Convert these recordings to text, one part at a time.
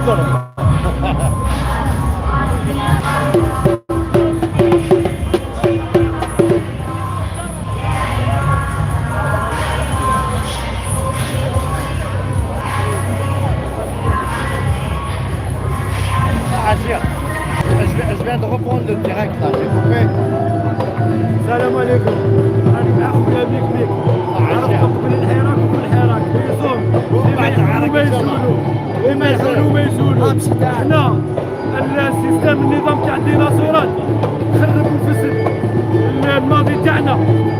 معاكم. Je viens de reprendre le direct là, j'ai coupé. السلام عليكم. راني معاكم يا بيك بيك. عرفتكم من الحراك ومن الحراك بيزون وما يزولوا حنا السيستم النظام تاع الديناصورات خرب وفسد الماضي تاعنا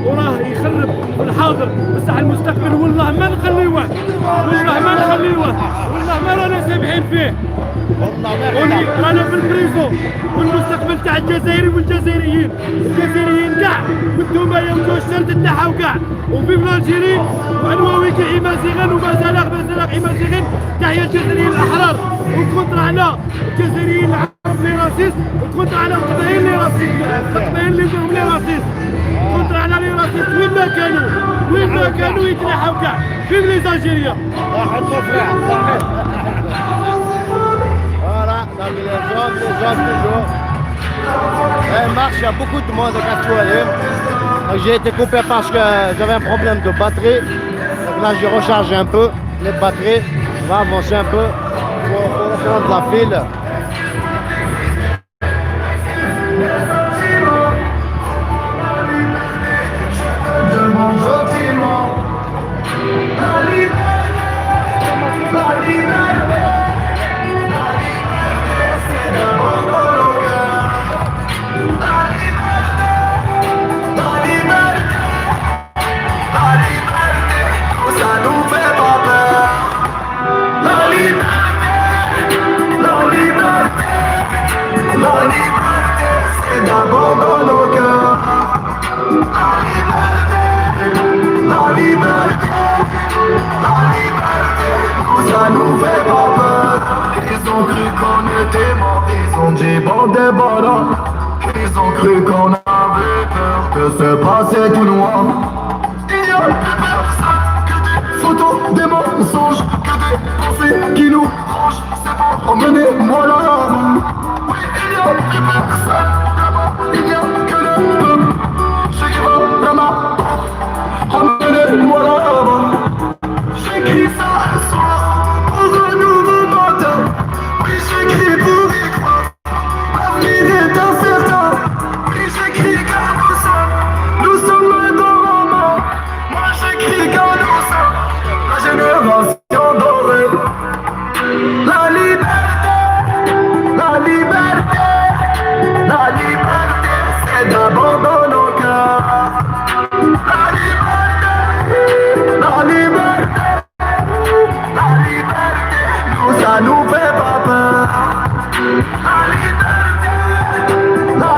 وراه يخرب في الحاضر، بصح المستقبل والله ما نخليوه، والله ما رانا سامحين فيه. رانا في البريزون والمستقبل تاع الجزائري والجزائريين كاع وانتوما يمشوا الشرد تاعها كاع وفيف الجيري وانواويك عمازيغان ومازالغ عمازيغان تحيا الجزائريين الاحرار وكونترانا الجزائريين العرب لي راسيست وكونترانا القبائل لي راسيست كونترانا لي راسيست وين ما كانوا يتنحوا كاع فيف لي زالجيريا. Voilà, donc les hommes toujours. Elle marche, il y a beaucoup de monde à Castoualim. J'ai été coupé parce que j'avais un problème de batterie. Donc là, je recharge un peu les batteries. On va avancer un peu pour prendre la file. Ça nous fait pas peur. Ils ont cru qu'on était morts. Ils ont dit bon débarras. Ils ont cru qu'on avait peur que se passait tout noir. Il y a plus personne que des photos, des mensonges, que des pensées qui nous rangent. C'est bon, emmenez-moi là. Oui, il y a plus personne là-bas. Il n'y a que le peuple. Je qui va à ma porte. Emmenez-moi là-bas. J'écris ça le soir. J'écris pour y croire, l'avenir est incertain. Oui, j'écris car nous sommes dans la mort. Moi j'écris car nous sommes la génération dorée. La liberté, c'est d'abord dans nos cœurs. La liberté, nous ça nous fait pas peur. La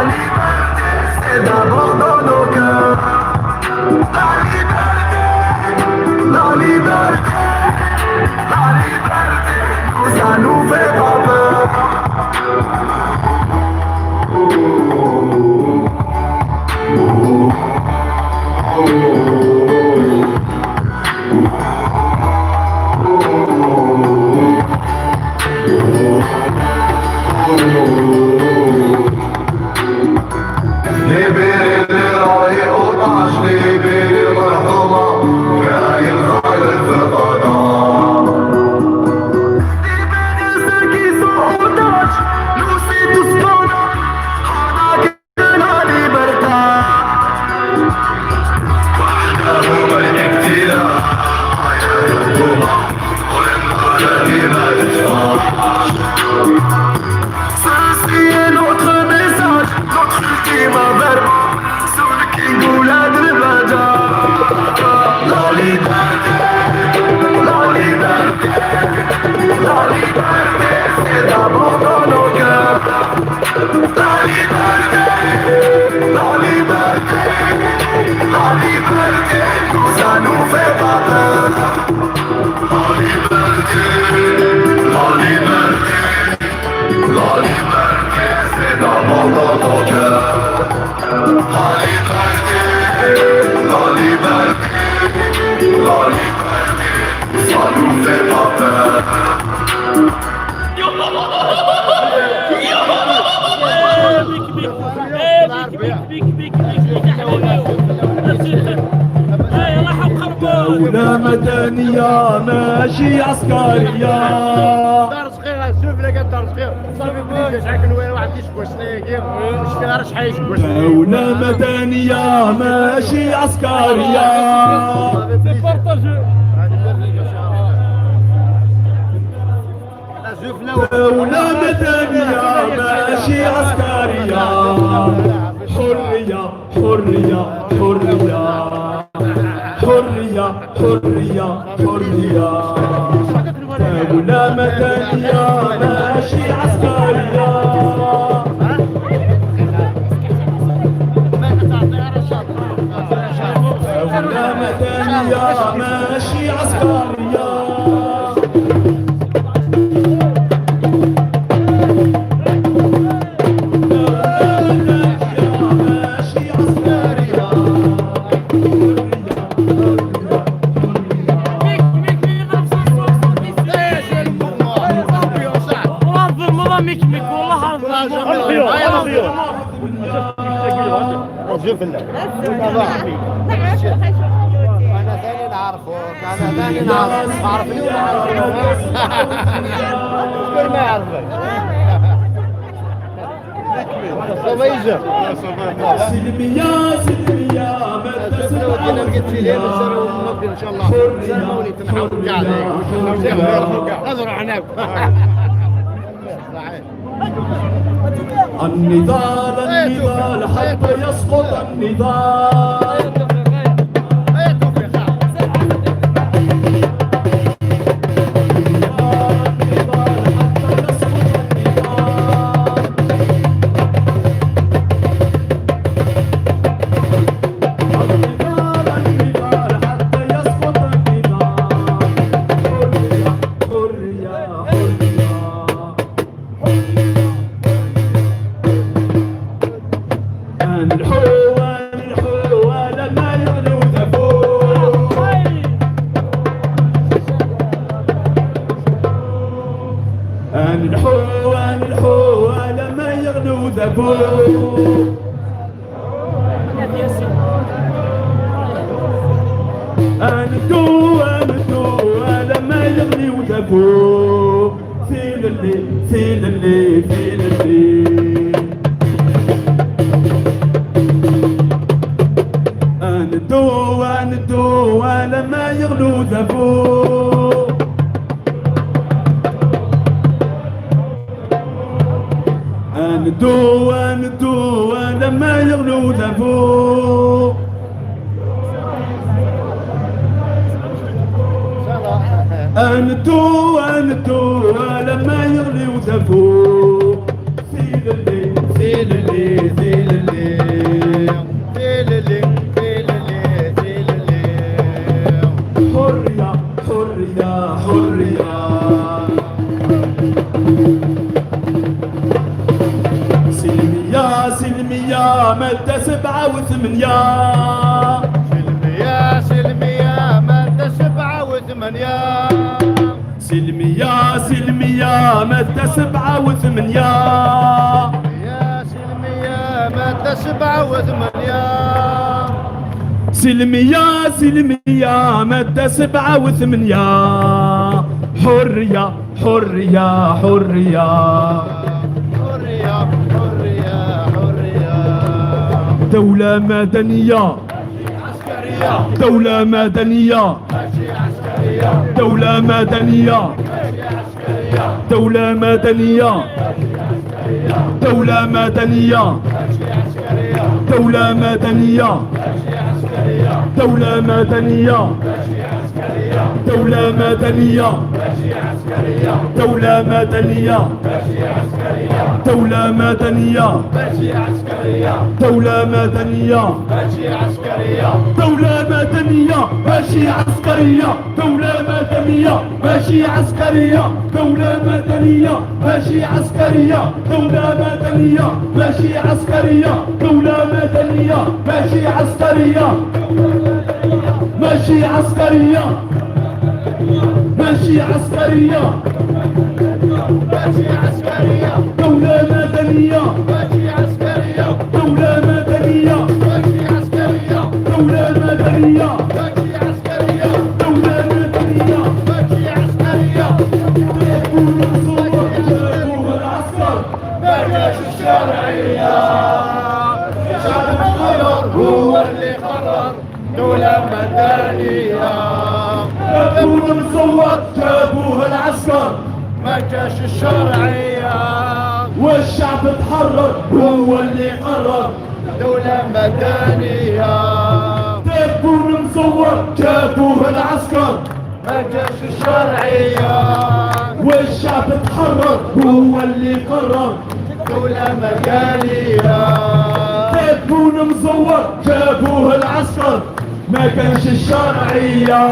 liberté, c'est d'abord dans nos cœurs. La liberté, nous ça nous fait pas peur. دولة مدنية ماشي عسكرية. دار صغيرة شوف لك دار صغير صافي بليك شحال واحد يشكوش كيف مش فيها راه شحال يشكوش. دولة مدنية ماشي عسكرية. دولة مدنية ماشي عسكرية. حرية حرية حرية حرية حرية حرية. دولة مدنية ماشي عسكرية. دولة مدنية ماشي عسكرية. شوف لك انا ثاني نعرفوك انا ثاني نعرفك عرفني ولا شكون ما يعرفك صبيجة سلمية سلمية ما ودينا لقيت في ليل وسروا نبقى ان شاء الله سلموني تنحاول قاعد نظروا عناك النضال النضال حتى يسقط النضال. سلمية سلمية مادة 7 و8. حرية حرية حرية حرية حرية حرية. دولة مدنية عسكرية. دولة مدنية عسكرية. دولة مدنية دولة مدنية دولة مدنية دولة مدنية دولة مدنية دولة مدنية دولة مدنية دولة مدنية دولة مدنية دولة مدنية ماشي عسكرية. دولة مدنية ماشي عسكرية. دولة مدنية ماشي عسكرية. دولة مدنية ماشي عسكرية. دولة مدنية ماشي عسكرية. ماشي عسكرية. ماشي ماشي عسكرية ماشي عسكرية دولة مدنية ماشي عسكرية دولة مدنية ماشي عسكرية دولة مدنية ماشي عسكرية دولة مدنية ماشي عسكرية يكون صور جابوه العسكر ما كانش الشرعية شعب القرار هو اللي قرر دولة مدنية يكون صور جابوه العسكر ما كانش الشرعية والشعب تحرر هو اللي قرر دولة مدنية تكون مصور جابوه العسكر ما كانش الشرعية والشعب تحرر هو اللي قرر دولة مدنية تكون مصور جابوه العسكر ما كانش الشرعية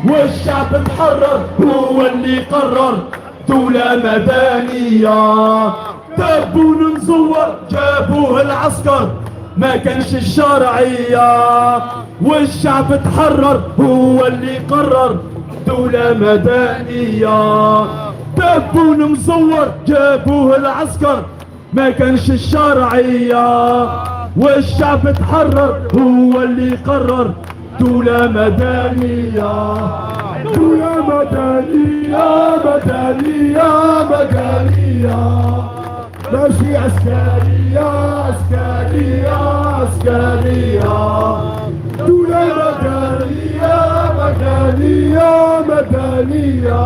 والشعب تحرر هو اللي قرر دولة مدنية تكون مصور جابوه العسكر ما كانش الشرعية والشعب تحرر هو اللي قرر دولة مدنية تكون مصور جابوه العسكر ما كانش الشرعية والشعب تحرر هو اللي قرر دولة مدنية دولة مدنية مدنية مدنية ماشي عسكرية عسكرية عسكرية دولة مدنية مدنية مدنية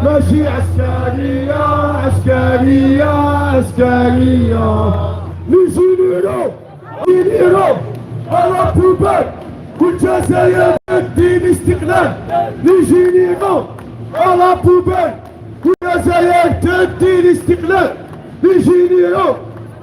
ماشي عسكرية عسكرية عسكرية Les généraux, à la poubelle, والجزائر الدين استقلال. Les généraux, à la poubelle, والجزائر الدين استقلال. Les généraux,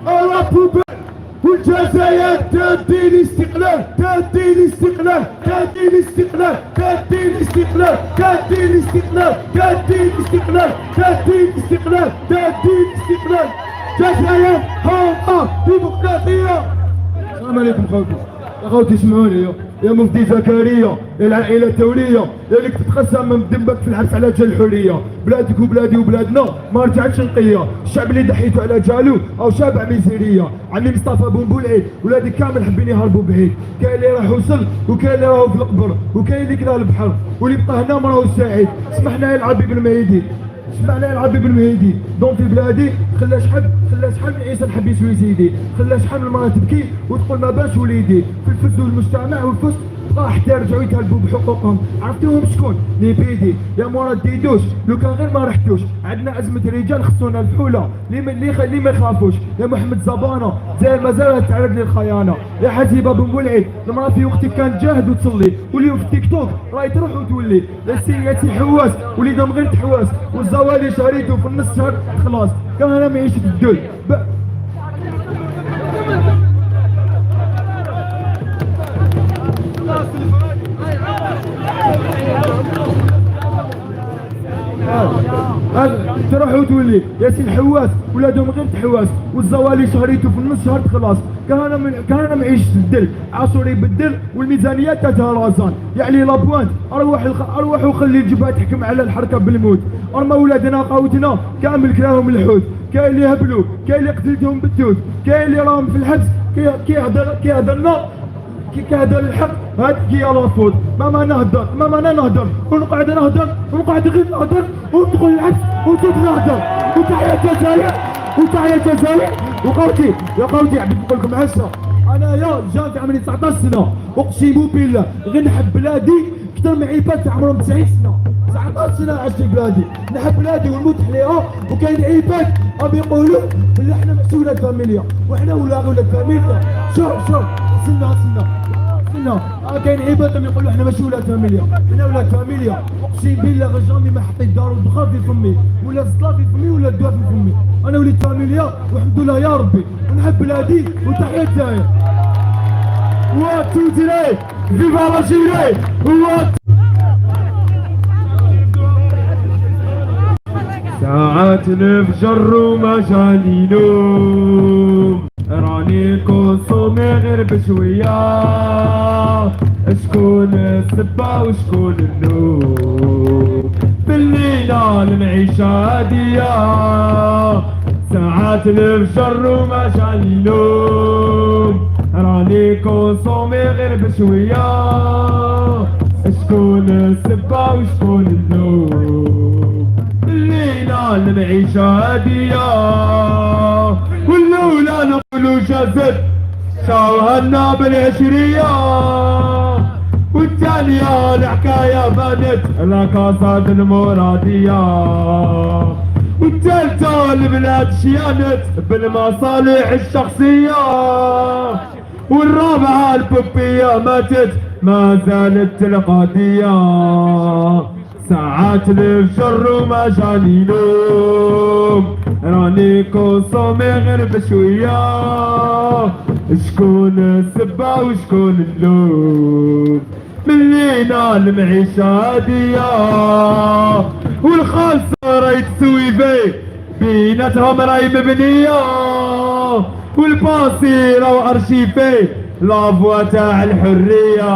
à la poubelle, والجزائر الدين استقلال. الدين استقلال الدين استقلال الدين استقلال الدين استقلال الدين استقلال الدين استقلال الدين استقلال جزائر حقة ديمقراطية. السلام عليكم خوتي، يا خوتي اسمعوني يا مفتي زكريا، يا العائلة الدولية، يا اللي تتقسم من ذنبك في الحبس على جال الحرية. بلادك وبلادي وبلادنا ما رجعتش نقية. الشعب اللي ضحيتو على جالو او شابع ميزيرية. عمي مصطفى بونبولعيد ولادي كامل حابين يهربوا بعيد. كاين اللي راح وصل وكاين اللي راهو في القبر وكاين اللي كلا البحر واللي بقى هنا ما راهو سعيد. سمحنا يلعب بن المهيدي، سمعنا يلعب بن المهيدي. دون في بلادي خلا شحال من عيسى نحب يسوي زيدي. خلا شحال من المرأة تبكي وتقول ما باش وليدي. في الفسد والمجتمع والفسق بقى حتى رجعوا يطالبوا بحقوقهم. عرفتوهم شكون؟ ليبيدي يا مراد ديدوش. لو كان غير ما رحتوش عندنا أزمة رجال خصونا الفحولة اللي ما يخافوش. يا محمد زبانة زي مازال تعرض للخيانة. يا حزيبة بن بولعيد المرأة في وقتك كانت تجاهد وتصلي واليوم في التيك توك راهي تروح وتولي. يا سيدي حواس وليدهم غير تحواس والزوالي شريته في النص شهر خلاص كان انا معيش في الدول. تروح وتولي يا سي الحواس ولادهم غير تحواس والزوالي شهريته في النص شهر خلاص كان انا معيش في الدل. عاشور يبدل والميزانيات تاعها رازان. يعني لابوانت اروح وخلي الجبهه تحكم على الحركه بالموت. ارمى ولادنا قاوتنا كامل كراهم الحوت. كاين اللي هبلوا كاين اللي قتلتهم بالدود كاين اللي راهم في الحبس كيهضرنا كيهضر الحق هاد كي لافوت. ماما نهضر ونقعد نهضر ونقعد غير نهضر وندخل العكس وزيد نهضر. وتحيا الجزائر وقوتي يا قوتي عبد نقول لكم عشرة. انا يا جا في عمري 19 سنه اقسم بالله غير نحب بلادي اكثر من عباد عمرهم 90 سنه. 19 سنه عشت في بلادي نحب بلادي ونموت عليها. وكاين عباد راهم يقولوا بلي احنا ماشي ولاد فاميليا وحنا ولاد فاميليا. شوف سنة كاين عباد يقولوا احنا ماشي ولاد فاميليا حنا ولاد فاميليا. اقسم بالله غير جامي ما حطيت دار البخار في فمي ولا الزطلا في فمي ولا الدواء في فمي. انا وليد فاميليا والحمد لله يا ربي ونحب بلادي وتحيا الجزائر. وتوتيري فيفا لا جيري ساعات نفجر وما جاني نوم. راني كونسومي غير بشوية. شكون السبة وشكون النوم؟ المعيشة هادية ساعات الفجر وما جاني نوم راني كونسومي غير بشوية شكون السبة وشكون اللوم الليلة المعيشة هادية والأولى نقولو جازت شاوهنا بالعشرية والثانية الحكاية بانت لكاسات المرادية والثالثة البلاد شيانت بالمصالح الشخصية والرابعة البوبية ماتت ما زالت القضية ساعات الفجر وما جاني نوم راني كونسومي غير بشوية شكون السبة وشكون اللوم من لينا المعيشة هادية والخالصة راهي تسوي فيه بيناتهم راهي مبنية والباسي راهو ارشيفي لافوا تاع الحرية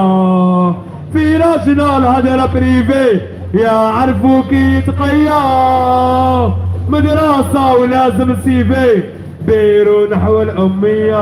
في راجنا الهدرة بريفي يعرفوا كي يتقيا مدرسة ولازم سيفي بيرو نحو الأمية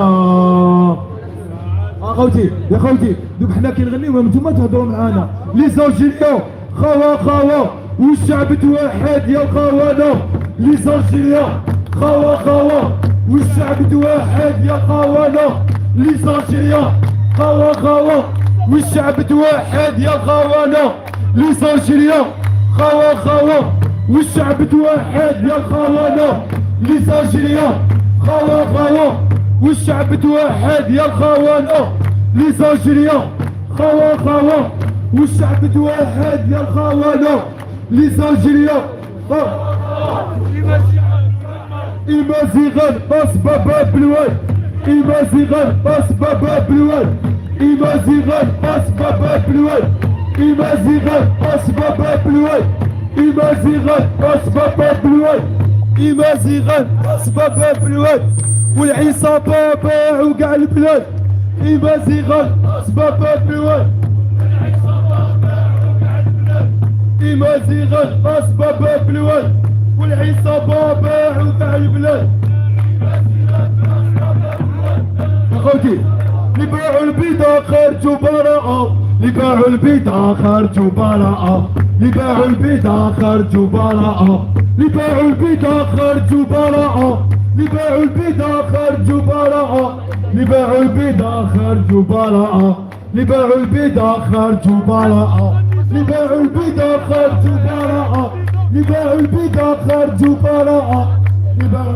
اخوتي يا خوتي دوك حنا كي نغنيو نتوما تهضروا معانا لي سالجيريا خوا والشعب توحد يا خوانا لي سالجيريا خوا والشعب توحد يا خوانا لي سالجيريا خوا والشعب توحد يا خوانا لي سالجيريا خوا والشعب توحد يا خوانا لي سالجيريا خوا والشعب توحد يا الخوانا لي سالجيريا خوا والشعب توحد يا الخوانا لي سالجيريا إمازيغان أسباب بلوان إمازيغان أسباب بلوان إمازيغان أسباب بلوان إمازيغان أسباب بلوان إمازيغان أسباب بلوان إمازيغان أسباب بلوان والعصابة باعوا كاع البلاد إمازيغان أسباب بلوان إمازيغان أسباب بلوان والعصابة باعوا كاع البلاد اخوتي اللي باعوا البيضة خرجوا براءة اللي باعوا البيضة خرجوا براءة اللي باعوا البيضة خرجوا براءة اللي باعوا البيضة خرجوا براءة اللي باعوا البيضة خرجوا براءة اللي باعوا البيضة خرجوا براءة اللي باعوا البيضة خرجوا براءة اللي باعوا البيضة خرجوا براءة اللي باعوا البيضة خرجوا براءة اللي باعوا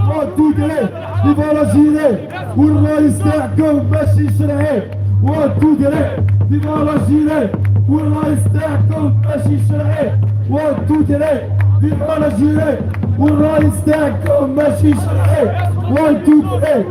وتدري ليفا جيري والرئيس تاعكم ماشي شرعي وتدري ليفا جيري والرئيس تاعكم ماشي شرعي وتدري ليفا جيري والرئيس تاعكم ماشي شرعي وتدري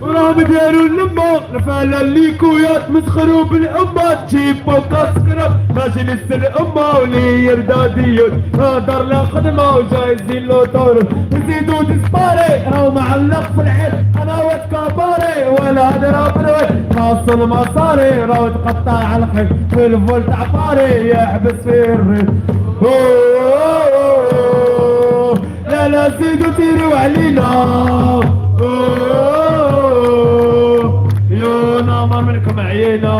راهم داروا اللمة رفالة الليكويات مسخروا بالأمة تجيب فوق سكرة ماشي لسه الأمة ولي يرداديون هادر لا خدمة وجايزين له دور يزيدوا تسباري راهو معلق في العين أنا واد كاباري ولا هدرة بروي حاصل مصاري راهو تقطع على الخيل في الفولت عفاري يحبس في الريف لا زيدوا تيروا علينا يونا ما منكم عينا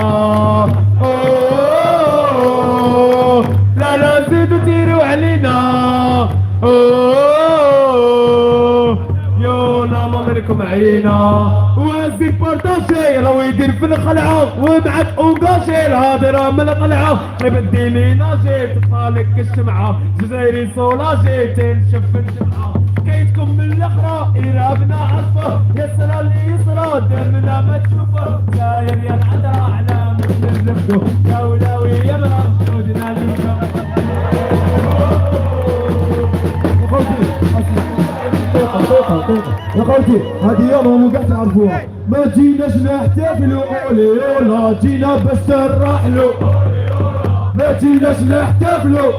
لا زيدوا تيروا علينا يونا ما منكم عينا وزيد بارتاجي راهو يدير في الخلعة ومعك اونجاجي الهضرة من القلعة بدي لي ناجي تطالك الشمعة جزايري سولاجي تنشف الجمعة كيدكم من الاخرى إرابنا عصفة يسرى اللي يسرى دمنا ما تشوفه داير يا العذرا على مثل الزبدو يا ولاوي يا مرام جودنا ليكم يا خوتي هذه يوم وقعت تعرفوها ما جيناش نحتفلوا اولي يولا جينا باش نرحلوا ما جيناش نحتفلوا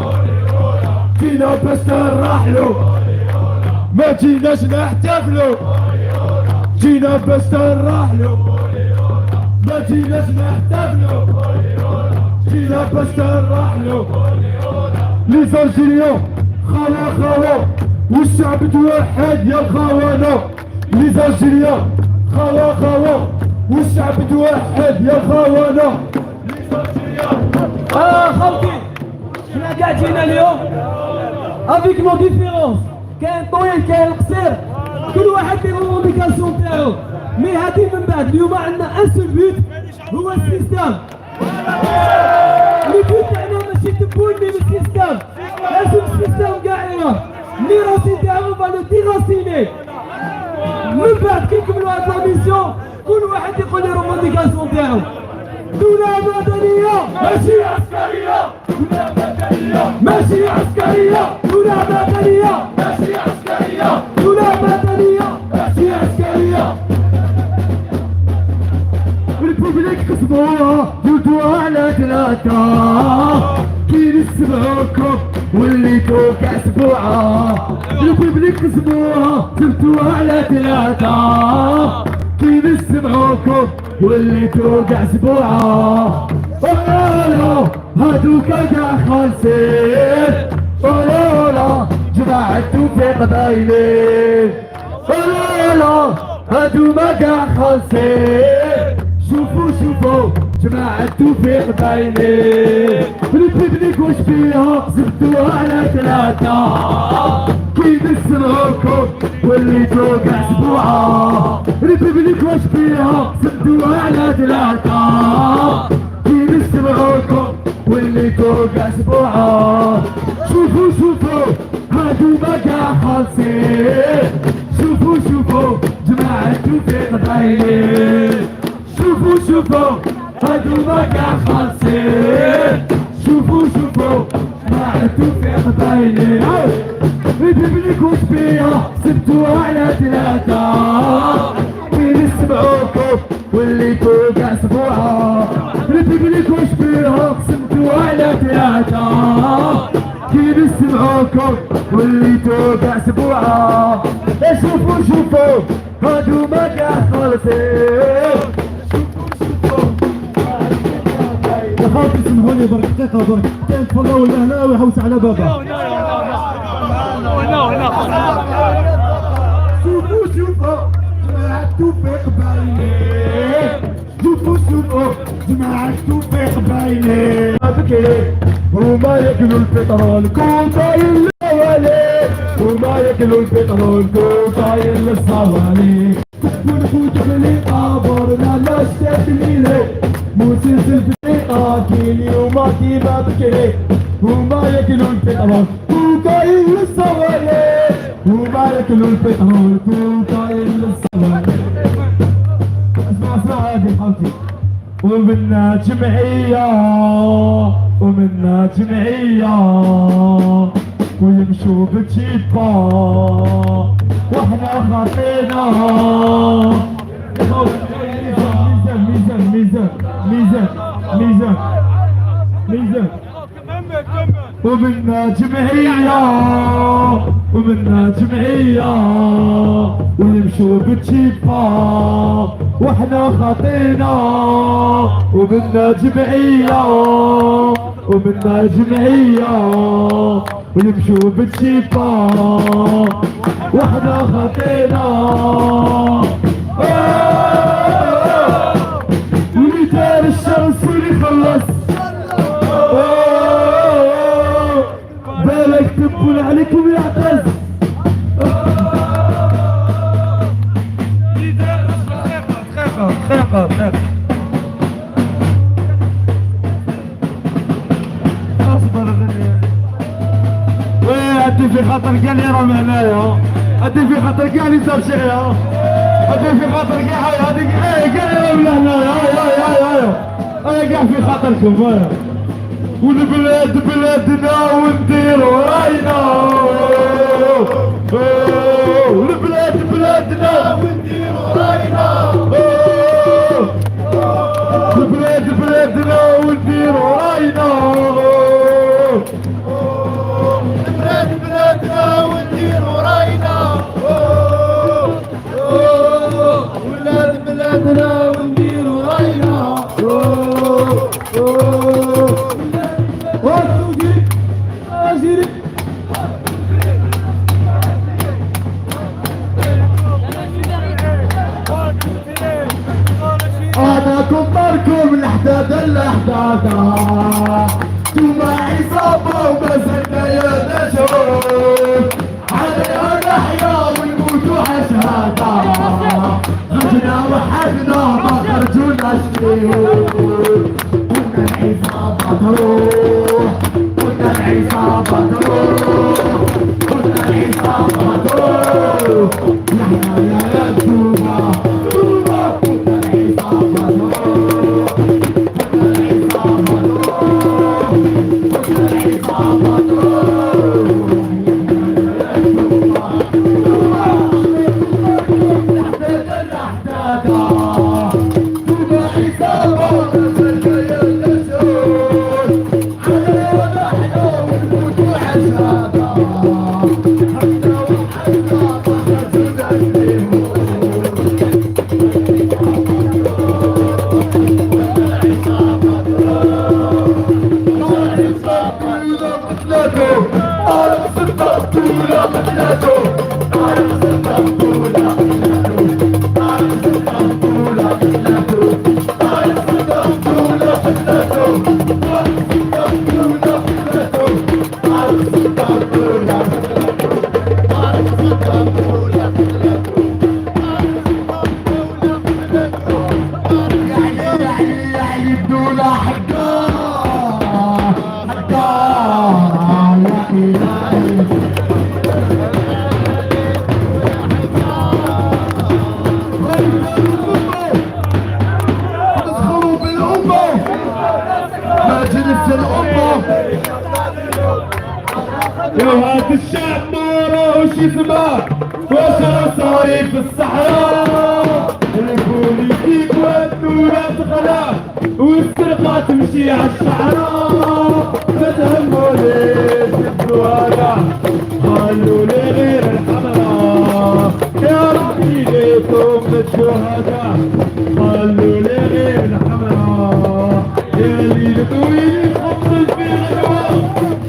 جينا باش نرحلوا ما جيناش نحتفلوا جينا باش نرحلوا ما جيناش نحتفلوا جينا باش نرحلوا نحلو لي زالجيريان خوا والشعب توحد يا الخونة لي زالجيريان خوا والشعب توحد يا الخونة لي زالجيريان خالتي حنا قاعدين اليوم افيك نو ديفيرونس كاين طويل كاين قصير كل واحد له رونديكاسيون تاعو مي هادي من بعد اليوم عندنا ان سول بوت هو السيستم لي بوت تاعنا ماشي تبون مي السيستم لازم السيستم كاع يراه لي راسي تاعو فالو ديراسيني من بعد كي نكملوا هاد لا ميسيون كل واحد يقول لي رونديكاسيون تاعو دولة مدنية ماشي عسكرية دولة مدنية ماشي عسكرية دولة مدنية ماشي عسكرية دولة مدنية ماشي عسكرية البوبليك قسموها جلدوها على ثلاثة كي نسمعوكم وليتو كاع سبوعة البوبليك قسموها جلدوها على ثلاثة كي نسمعوكم وليتو كاع سبوعة ولا هادوكا كاع خالصين ولا جماعة توفيق باينين ولا هادوما كاع خالصين شوفوا جماعة توفيق باينين الببليك واش فيها قسمتوها على ثلاثة كي نسمعوكم وليتو كاع سبوعة الببليك واش فيها قسمتوها على ثلاثة كي نسمعوكم وليتو كاع سبوعة شوفوا هادوما كاع خالصين شوفوا جماعة توفيق باينين شوفوا هادوما كاع خالصين شوفوا جماعة توفيق باينين الببليك واش فيها سبتوها على ثلاثة كي نسمعوكم وليتو كاع سبوعة الببليك واش فيها قسمتوها على ثلاثة كي نسمعوكم وليتو كاع سبوعة شوفوا هادوما كاع خالصين يا خالتي سمحولي برك دقيقة برك كان تفضلوا لهنا ويحوس على بابا شوفوا جماعة توفيق باينين شوفوا جماعة توفيق باينين بكري هما ياكلوا البترول كون طايل للوالي هما ياكلوا البترول كون طايل للصوالي ونفوت بليقة برنا نشتاق ليلي موسيس الفريقة كيلي وما كيما بكري هما ياكلوا البترول كون طايل للصوالي هما ياكلوا البترول كون طايل للصوالي اسمع هادي خالتي ومنا جمعية ويمشوا بتشيبا واحنا خاطينا ميزان ومنا جمعية ويمشوا بتشيبا واحنا خاطينا ومنا جمعية ويمشوا بتشيبا واحنا خاطينا وليدار الشمس اللي خلص بالك تبون عليكم يعتز خيقة هدي في خاطر قال لي راه هنايا هدي في خاطر كاع لي صار شيء هدي في خاطر كاع هذيك قال لي راه من هنايا انا كاع في خاطركم والبلاد بلادنا ونديرو راينا والبلاد بلادنا ونديرو راينا البلاد بلادنا ونديرو راينا البلاد بلادنا ونديرو راينا البلاد بلادنا ونديرو راينا اجري انا كبركم الحداد الحدادة توما عصابة ومازلنا يا نشوف عليها نحيا ونموتوا حشهادة خرجنا وحدنا ما خرجونا شيوخ كنا العصابة تروح كنا العصابة تروح كنا العصابة تروح نحيا يا توما توما كنا العصابة تروح كنا العصابة تروح كنا العصابة تروح وهذا الشعب ما راهوش يسمع واش راه صاير في الصحراء البوليتيك والدولة تغلى والسرقة تمشي عالشعراء ما تهمونيش الدوالة خلوا لي غير الحمراء يا ربي ليكم الشهداء خلوا لي غير الحمراء يا اللي طويل خبز في الهواء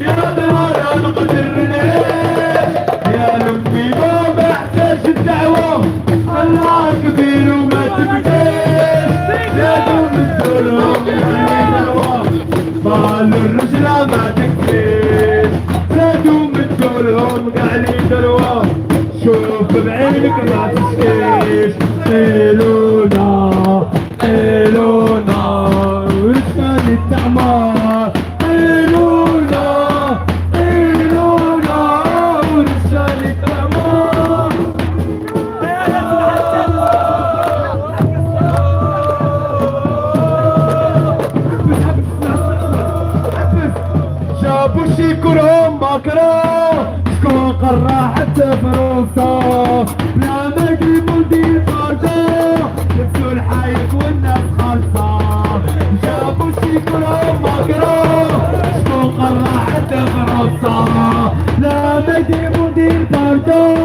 يا دار نقدر نعيش يا لمي ما محتاج الدعوة الله كبير وما تبكيش يا دوم الظلم يحمي الهوى مال الرجلة ما تكفيش يا دوم الظلم قاعد يدلوى شوف بعينك ما تشكيش قيلونا قيلونا ورشفان التعمار قيلونا قيلونا ورشفان التعمار جابوا شي كلهم بكرة شكون قرا حتى فرنسا بلا ما يقربوا لدين باردة لبسوا الحايط والناس خالصة جابوا شي كلهم بكرة شكون قرا حتى فرنسا لا ما يقربوا لدين باردة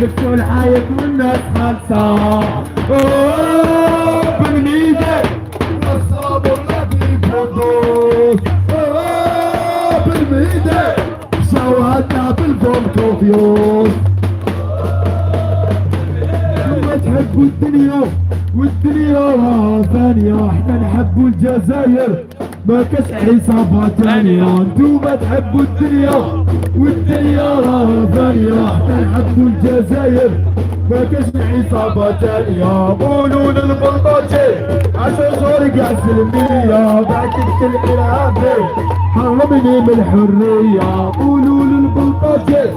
لبسوا الحايط والناس خالصة بالميدان الصاب الذي بردوس بالميدان شوهدنا بالبونكوفيوس ما تحبوا الدنيا والدنيا راها ثانية احنا نحبوا الجزائر ما كاش حسابها تانية انتوما تحبوا الدنيا والدنيا راها ثانية احنا نحبوا الجزائر ما كاش حسابها تانية قولوا للبلطجي 10 شهور قاع سلمية بعتك الإرهابي حرمني من الحرية قولوا للبلطجي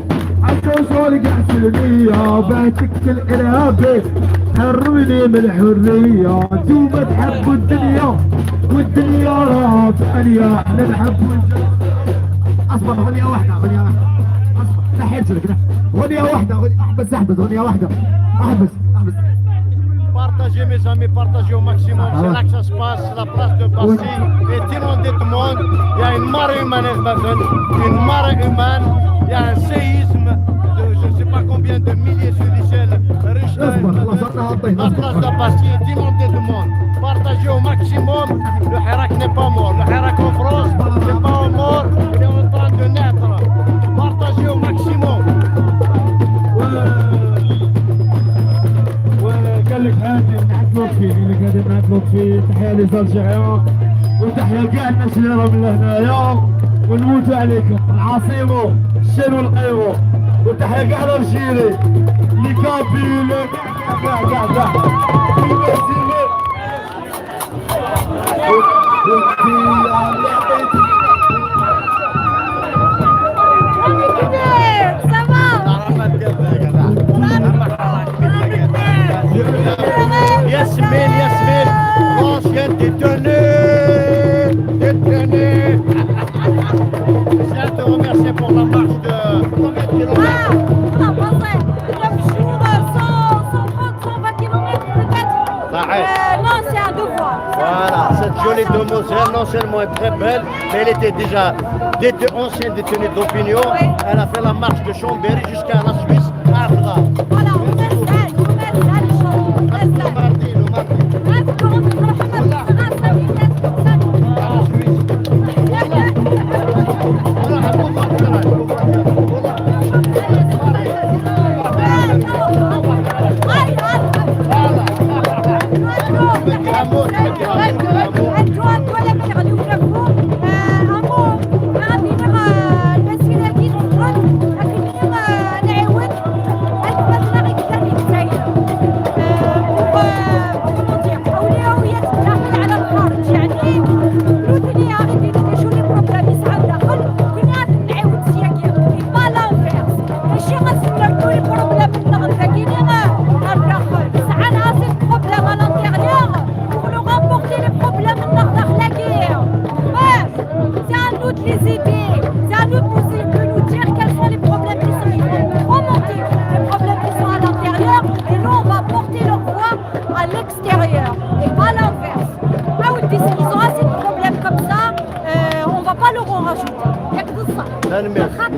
10 شهور قاع سلمية بعتك الإرهابي حرمني من الحرية انتوما تحبوا الدنيا والدنيا راها ثانية احنا نحبوا اصبر غنية واحدة غنية واحدة اصبر لا حيرجلك غنية واحدة احبس غنية واحدة احبس Partagez mes amis, partagez au maximum, c'est là que ça se passe, la place de Passy est inondée de monde, il y a une marée humaine, une marée humaine, il y a un séisme de je ne sais pas combien de milliers sur l'échelle Richter. La place de Passy est inondée de monde, partagez au maximum, le Hirak n'est pas mort, le Hirak en France n'est pas mort, لطفي، تحية للجيريان وتحية لكاع الناس اللي راهم لهنايا ونموتوا عليكم العاصمة الشين والقيرو وتحية كاع الجيري لي كابيل كاع Yasmine, Yasmine, l'ancienne détenue, détenue. Je tiens à te remercier pour la marche de combien de kilomètres? On a passé 9 jours, 120 km peut-être. Non, c'est à 2 fois. Voilà, cette jolie demoiselle, non seulement est très belle, mais elle était déjà ancienne détenue d'opinion. Elle a fait la marche de Chambéry jusqu'à la Suisse, à Avra. Voilà, on fait ça,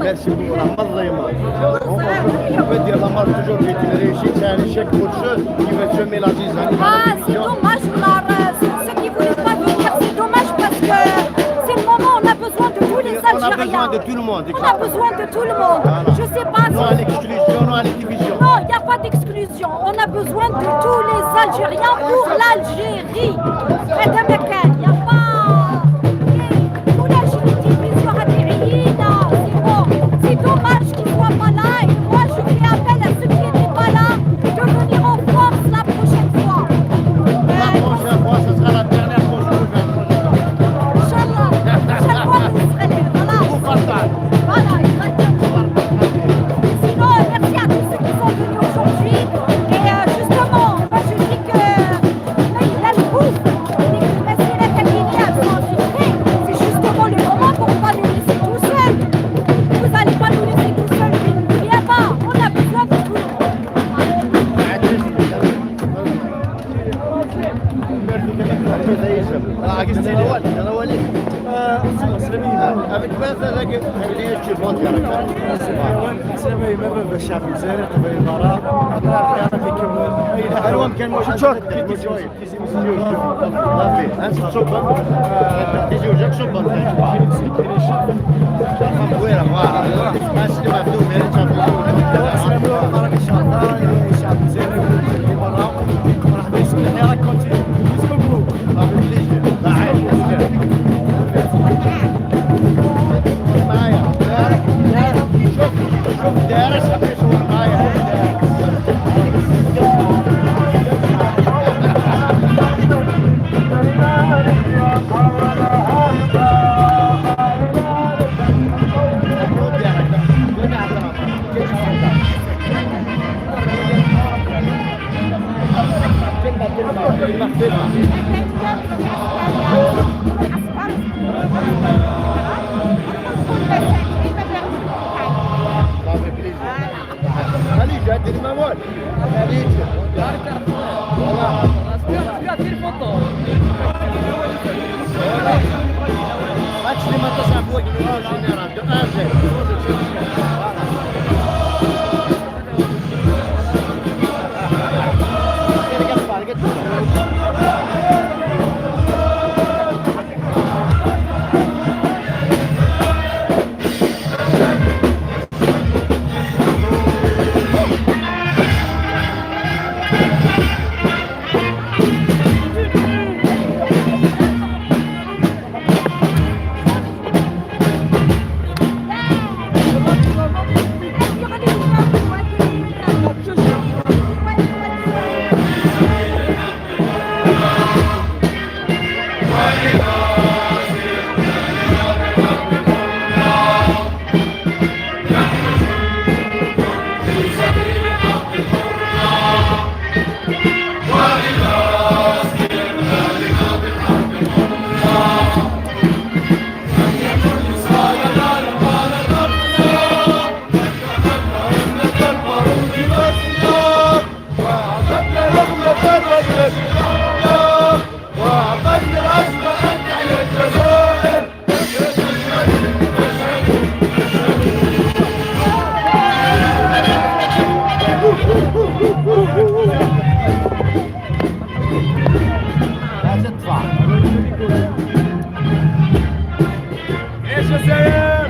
Merci beaucoup, la marche. On peut dire la marche toujours qui est une réussite, c'est un échec pour ceux qui veulent semer la zizanie. Ah, c'est dommage, ceux qui ne voulaient pas venir, c'est dommage parce que c'est le moment où on a besoin de tous les Algériens. On a besoin de tout le monde. On a besoin de tout le monde. Voilà. Je sais pas Non à l'exclusion, non à l'exclusion. Non, il n'y a pas d'exclusion. On a besoin de tous les Algériens pour l'Algérie. Et de Mekane, il n'y a pas... C'est dommage qu'ils ne soient pas là et moi je fais appel à ceux qui n'étaient pas là de venir en force la prochaine fois. La prochaine fois, ce sera la dernière fois que je vous fais. Inch'Allah, chaque fois vous serez là. Voilà. Vous partagez. Voilà, exactement. Sinon, merci à tous ceux qui sont venus aujourd'hui. Et justement, moi je dis que là, le bouffe, c'est justement le moment pour ne pas nous laisser tout seuls. Vous n'allez pas nous laisser tout seul, viens pas, on a besoin de tout le monde. Avec quoi ça va que tu vas الشعب الجزائري قبل البراء اطراف فيكم الوان كان موجود شوك انت شكرا تيجي وجهك شكرا وين ما اسمع مفتوح ان شاء الله الشعب الجزائري البراء مرحبا بكم يا راكم شوف دارس صور معايا تحيا الجزائر.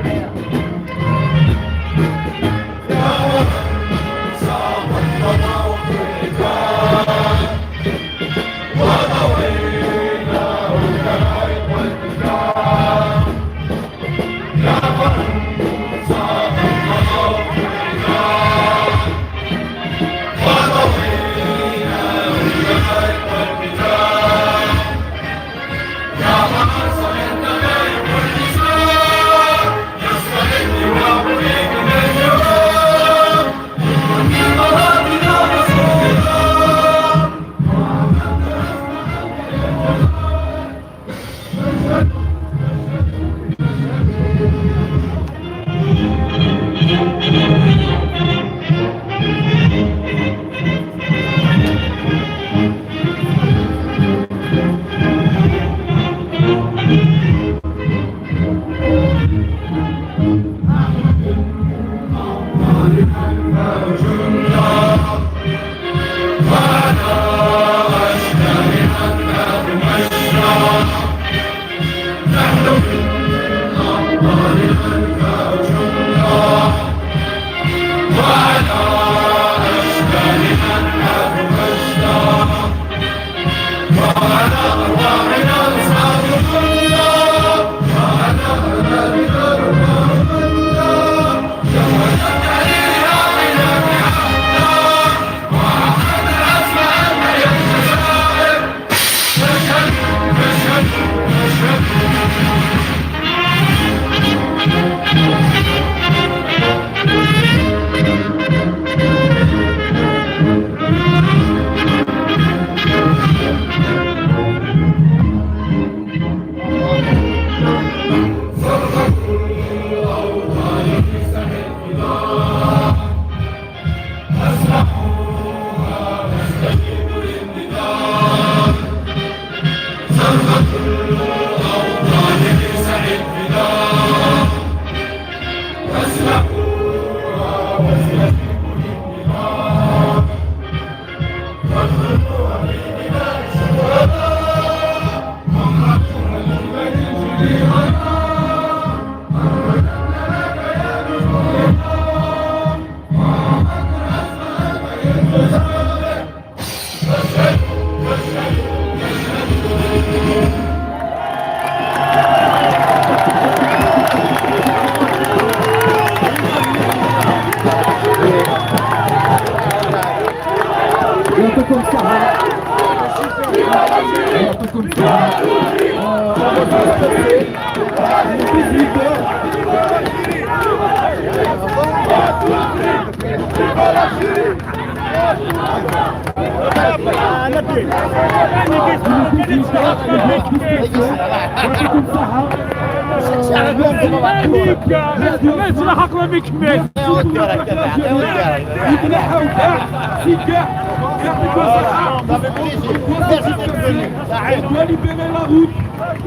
يعطيكم الصحة.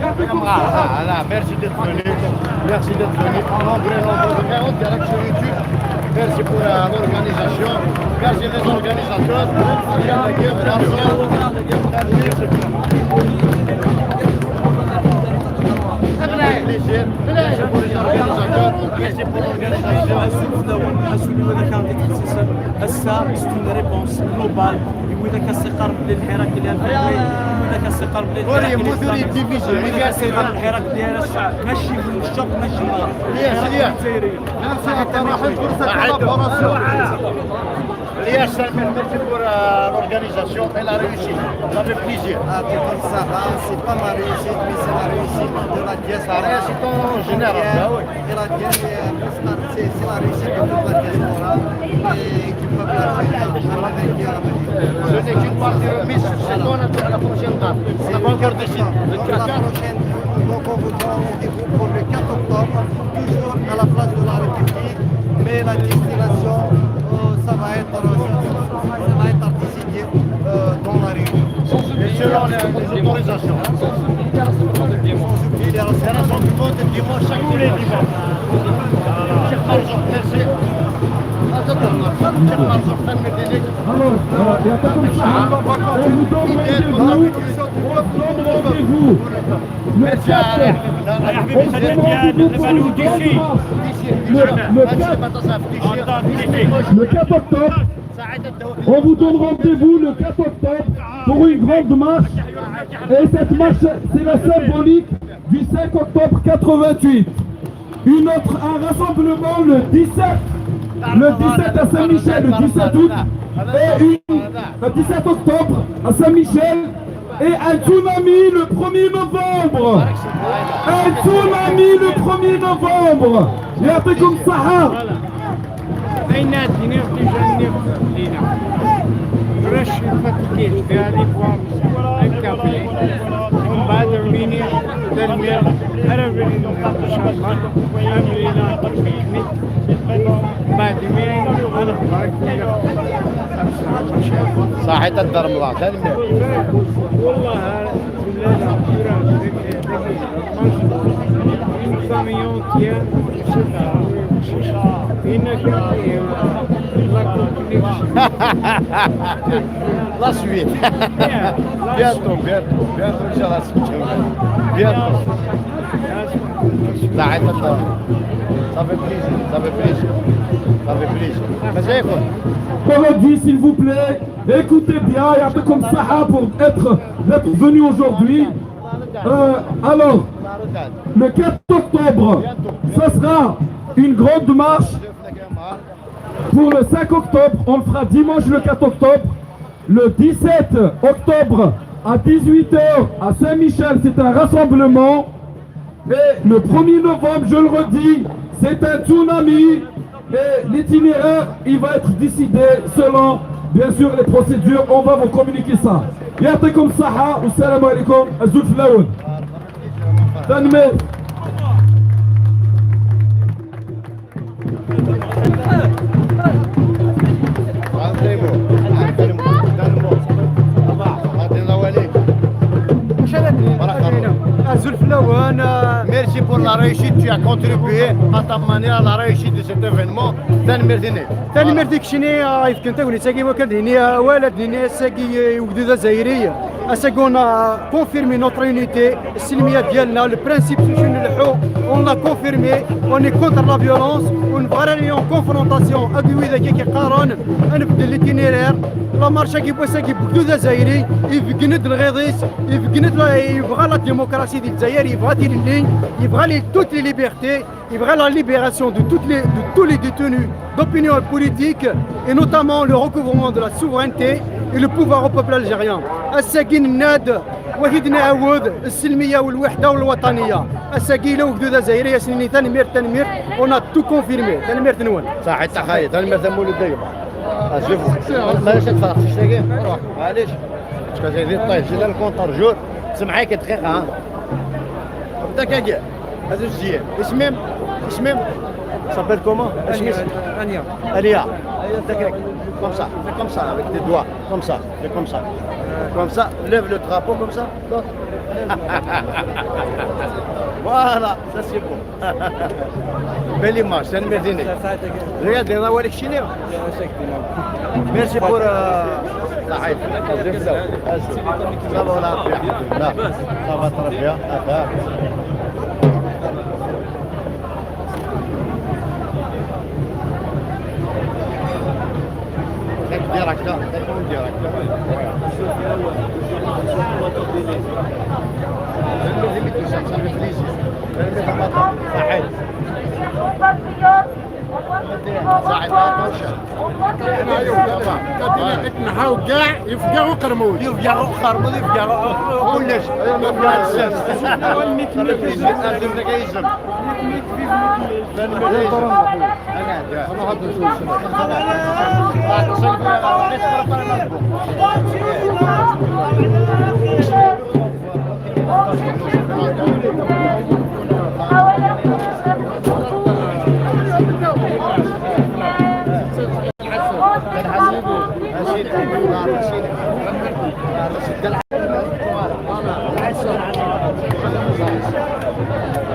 يعطيكم الصحة. Merci d'être venu. Merci d'être venu. En anglais, en direct sur YouTube. Merci pour l'organisation. Merci les organisateurs. Plaisir. Merci pour les organisateurs. Merci pour l'organisation. هسه ستون ريبونس جلوبال يقول لك الثقه للحراك ديال الفكري يقول لك الثقه ولي مدير الديفيزيون اللي الثقه الحراك ديال ماشي من الشرق ماشي من ليش Liège, merci pour l'organisation et la réussite. Ça fait plaisir. C'est pas ma réussite, mais c'est la réussite de la diaspora. La réussite en général. Et la diaspora, c'est la réussite de toute la diaspora et du peuple algérien. Ce n'est qu'une partie remise. C'est qu'on a à la prochaine date. On n'a pas encore décidé. La prochaine, donc on voudra rendez-vous pour le 4 octobre, toujours à la place de la République, mais la destination, ça va être décidé dans la rue. Et selon les autorisations. Sans oublier les rassemblements de dimanche chaque tous les dimanches. Merci. Alors, il y a pas comme ça. On vous donne rendez-vous. Le 4. On vous donne rendez-vous pour une grande marche. Le 4 octobre. On vous donne rendez-vous le 4 octobre pour une grande marche. Et cette marche, c'est la symbolique du 5 octobre 88. Un rassemblement le 17 à Saint-Michel, le 17 août, et le 17 octobre à Saint-Michel, et un tsunami le 1er novembre. Un tsunami le 1er novembre. يعطيكم الصحة. عينات نير لينا رش فتكيت في هذه فوام الكافي ومن بعد عميني تنمير عرب إن شاء الله أمرينا تفيدني بعد مين أنا باركني صحيح تقدر رمضان تنمير والله بلاد عبورة famille entière, La suite. Bientôt, Inch'Allah. Bientôt. Ça fait plaisir. Mais c'est quoi? Comme on dit, s'il vous plaît, écoutez bien, il y a un peu comme ça pour être venu aujourd'hui. Alors, le 4 octobre, ce sera une grande marche. Pour le 5 octobre, on le fera dimanche le 4 octobre. Le 17 octobre à 18h à Saint-Michel, c'est un rassemblement. Et le 1er novembre, je le redis, c'est un tsunami. Et l'itinéraire, il va être décidé selon, bien sûr, les procédures. On va vous communiquer ça. يعطيكم الصحة والسلام عليكم. الزول في الأول. تنمير. Merci pour la réussite, tu as contribué à ta manière à la réussite de cet événement. ثاني مرتك شني يمكن تقول ساقي وكل هنا والد هنا ساقي وجدود زايرية اساقونا كونفيرمي نوتر يونيتي السلمية ديالنا البرانسيب شنو نلحو اون لا كونفيرمي اون اي كونتر لا فيولونس اون فغاري اون كونفرونطاسيون اكوي ذاك كي قارن نبدا ليتينيرير لا مارشا كي بوا ساقي بوجدود زايري يفقند الغيضيس يفقند يبغى لا ديموكراسي ديال الجزائر يبغى تيري يبغى لي توت لي ليبرتي يبغى la libération de tous les détenus d'opinion politique et notamment le recouvrement de la souveraineté et le pouvoir au peuple algérien. الساقين الناد وحيد نعاود السلميه والوحده والوطنيه الساقي لو وجدود زايريه سنين تنمير اون تو كونفيرمي تنمير تنون صحيح تخيل تنمير تمول الدايره شوف مالاش تفرق شي ساقي روح معليش باش كتزيد طيب جي الكونتر جور سمعي كدقيقه ها بدا كاع هذا الزيان اسمم s'appelle comment? Ania. Alia. Comme ça, avec tes doigts, comme ça, lève le drapeau comme ça. Voilà, ça c'est bon. Belle image, c'est une médine. Regarde, il y en a où elle est. Merci pour la haït. Ça va très bien. Directeur. نحاو كاع يفقعوا قرمود يفقعوا كلش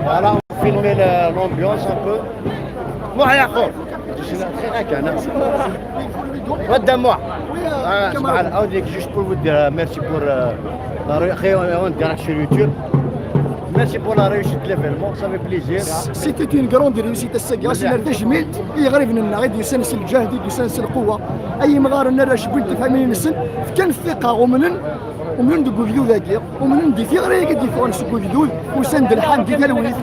Voilà, on filmait l'ambiance un peu. Moi, moi. Juste pour vous dire merci pour la réussite sur YouTube. Merci pour la réussite de l'événement, ça fait plaisir. C'était une grande réussite الساقية سنرد جميل يغرب لنا غادي يسنس الجهد يسنس القوة أي مغار نراش بنت فهمين السن كان الثقة ومن دقو فيديو ذاكير ومن دي في غير يقدر يفون سكو فيديو وسند الحام دي تلويث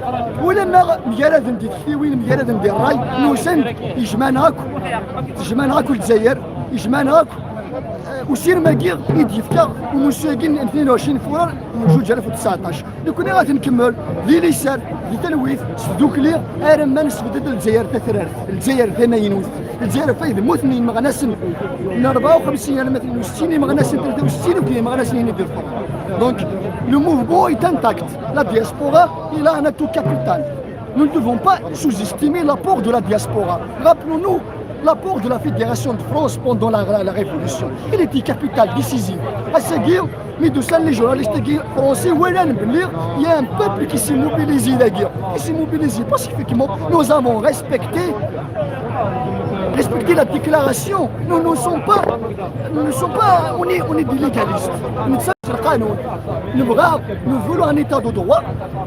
ولما مجرد ندي تثيوين مجرد ندي الراي نوسند يجمعنا هاكو الجزائر يجمعنا هاكو وسير ماكيغ يديفكا ومساكين 22 فبراير من 2019 لو كنا غادي نكمل ذي ليسان ذي تلويث سدوك لي ما نسبدد الجزائر تثرار الجزائر 80 الجزائر فايد موثني مغناس 54 انا مثلا 60 مغناس 63 وكاين مغناس ندير دونك لو موفمون est intact la diaspora il a un atout capital nous ne devons pas sous-estimer l'apport de la diaspora rappelons-nous l'apport de la Fédération de France pendant la Révolution. Il était capital, décisif. À Seguir, mais de ça, les journalistes français, il y a un peuple qui s'est mobilisé, qui s'est mobilisé pacifiquement. Nous avons respecté la déclaration. Nous ne sommes pas, on est des légalistes. Nous voulons un état de droit,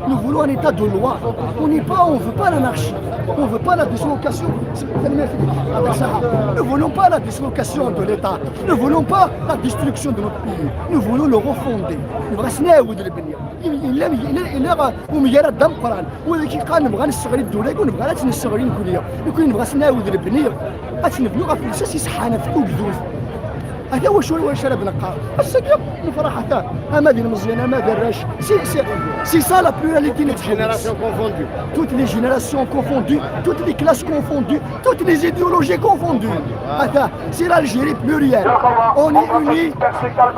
nous voulons un état de loi. On ne veut pas l'anarchie, on ne veut pas la dislocation. Nous ne voulons pas la dislocation de l'État, nous ne voulons pas la destruction de notre pays, nous voulons le refonder. Nous voulons ومجرد دم قران ولكن قال نبغى نستغل الدوله يقول نبغى لا نستغل الكليه يكون نبغى نعاود البنيه نبنيو غير في الاساس يصحانا في كوكدوز هذا واش شرب نقار السقيا نفرح حتى امادي المزيان امادي الراش سي سا لا بلوراليتي Génération confondue. toutes les générations confondues, toutes les classes confondues, toutes les idéologies confondues. C'est l'Algérie plurielle. On est unis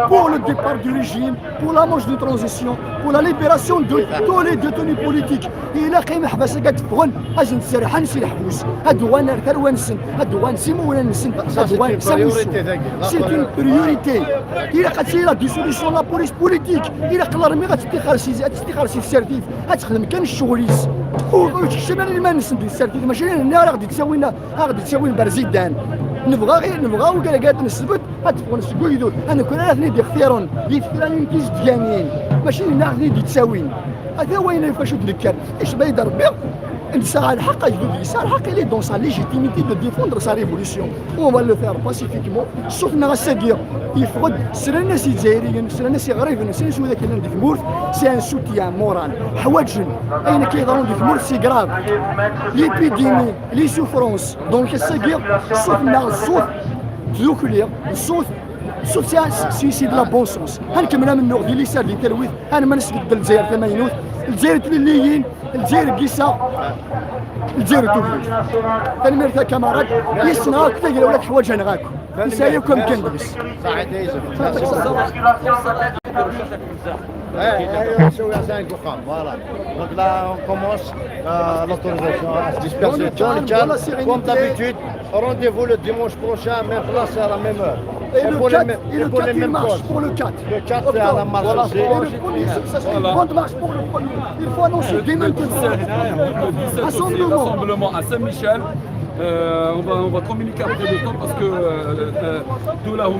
pour le départ du régime, pour la marche de transition, pour la libération de tous les détenus politiques. إلا قيم حبس قد فغن أجي نسرح نسي الحبوس هادو أنا ثروة نسن هادو نسيمو ولا نسن هادو نسموسو سي اون بريوريتي إلا قد سي لا ديسوليسيون لا بوليس بوليتيك إلا قال رمي غتستخلصي في سيرتيف غتخدم كان الشغليس وشمال ما نسن دي السيرتيف ماشي هنا راه غادي تساوينا برزيدان نبغاو كاع نثبت غتبقاو نسقو يدور انا كون راه ندير اختيارون يفكراني كيس ديانيين ماشي هنا غادي تساوين هذا وين فاش نذكر ايش بايد ربي نسعى الحق يجدو يسعى الحق اللي دون سا ليجيتيميتي دو ديفوندر سا ريفوليسيون اون فا لو فير باسيفيكمون شوفنا غاساكير يفقد سرا الناس الجزائريين سرا الناس غريبين سرا الناس ذاك اللي في المورث سي ان سوتيان مورال حواجن اين كيهضرون في المورث سي كراف ليبيديمي لي سوفرونس دونك الساكير شوفنا الصوت ذوكلير الصوت سي دو لا بون سونس هنكملها من نوع ديال اليسار ديال التلويث انا ما نسبد الجزائر ثمانينوت الجزائر تليين الجزائر كيسا الجزائر توفيق تنمير تاع كامارات يسنا كثير ولاد حوايج نغاك يسايوكم كندبس Sur la 5 voilà. Donc là, on commence l'autorisation à se disperser dans le calme. Comme d'habitude, rendez-vous le dimanche prochain, même place à la même heure. Et le 4, il marche pour le 4. Le 4, c'est à la marche aussi. Et le premier, ça sera une grande marche pour le premier. Il faut annoncer dès maintenant. Rassemblement à Saint-Michel. On va communiquer après le temps parce que tout là où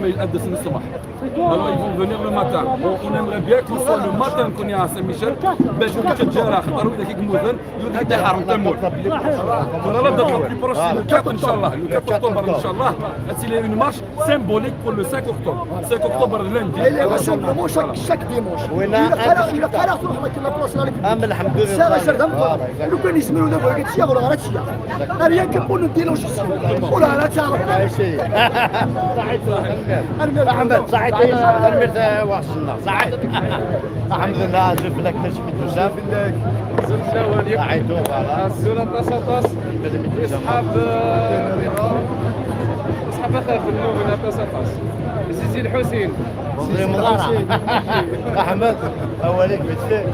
alors ils vont venir le matin. On aimerait bien qu'on soit le matin qu'on est à Saint-Michel. Ben je vais te dire là, la plus proche c'est le 4 Inch'Allah. Le 4 octobre Inch'Allah. C'est une marche symbolique pour le 5 octobre. 5 octobre lundi. Et les rassemblements chaque dimanche. Il a pas l'air de la place là. لو كان يسمعوا دابا هاد الشيء ولا غير هادشي ريان كنقول نديرو شي ولا لا تعرف احمد صحيت تنمير واصلنا صحيت الحمد لله زف لك تشميت بزاف صحيتو فوالا السوره طاس اصحاب اخاف النوم طاس سيدي الحسين احمد اوليك بتفيك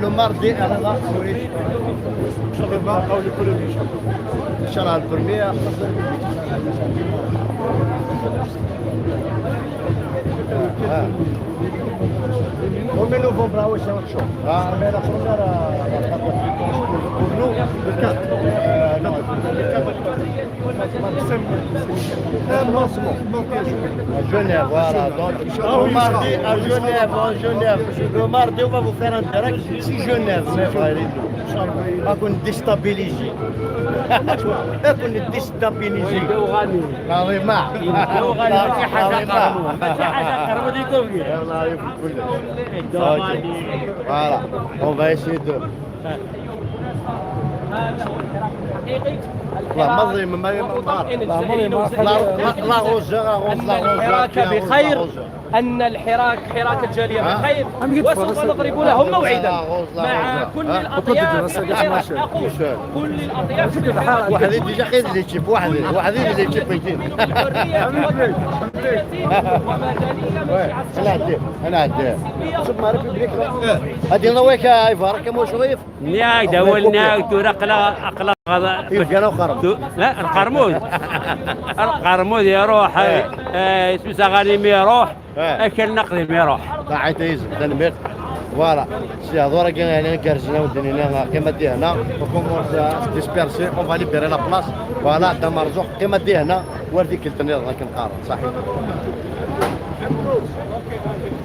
Le mardi, Inch'Allah, le premier. comprar hoje é um show. A primeira pour nous, le 4. Non, à Genève, voilà. Donc, le mardi à Genève, Le mardi, on va vous faire un direct. Si Genève, mes frères et nous, on va déstabiliser. On va déstabiliser. Voilà, on va essayer de... الحراك بخير، أن الحراك حراك الجالية بخير، وسوف نضرب لهم موعدا مع كل الأطياف. أقول كل الأطياف واحد ديجا خير اللي تشوف واحد اللي تشوف يجي انا عدي هادي نويك ايفار كم شريف نياك دولنا تورق اقلا كانوا خرم لا القرمود يروح اسمه سغاني يروح اكل نقدي يروح طاعت يزم تنمير Voilà, si à droite, il y a un gardien qui m'a dit, on commence à se disperser, on va libérer la place. Voilà, dans Marzouk, qui m'a dit, on va dire qu'il tenait dans le carré.